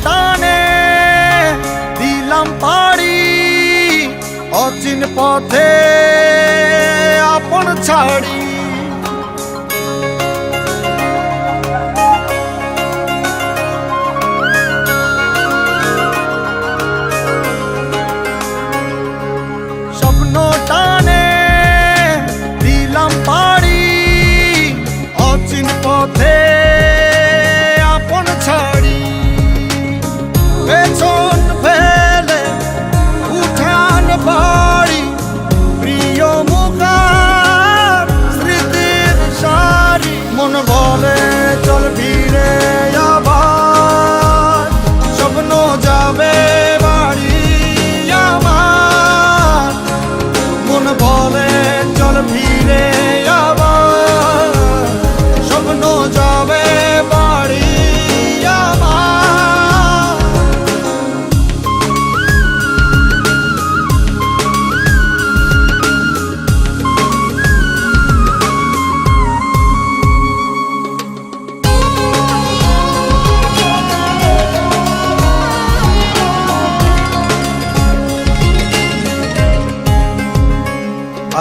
টানে দিলাম পাড়ি অচিন পথে আপন ছাড়ি। স্বপ্ন টানে দিলাম পাড়ি অচিন পথে আপন ছাড়ি। পেছন ফেলে উঠান বাড়ি প্রিয় মুখার স্মৃতির সারি। মন বলে চল ফিরে আবার স্বপ্ন যাবে বাড়ি আমার। মন বলে চল ফিরে আবার স্বপ্ন যাবে বাড়ি আমার।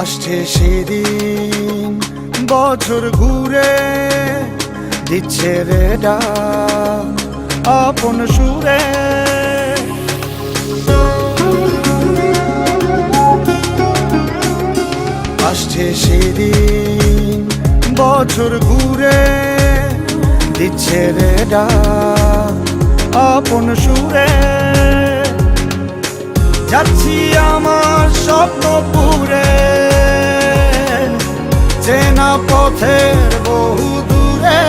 আসছে সেদিন বছর ঘুরে দিচ্ছে রে ডাক আপন সুরে। আসছে সেদিন বছর ঘুরে দিচ্ছে রে ডাক আপন সুরে। যাচ্ছি আমার স্বপ্ন পুরে চেনা পথের বহু দূরে।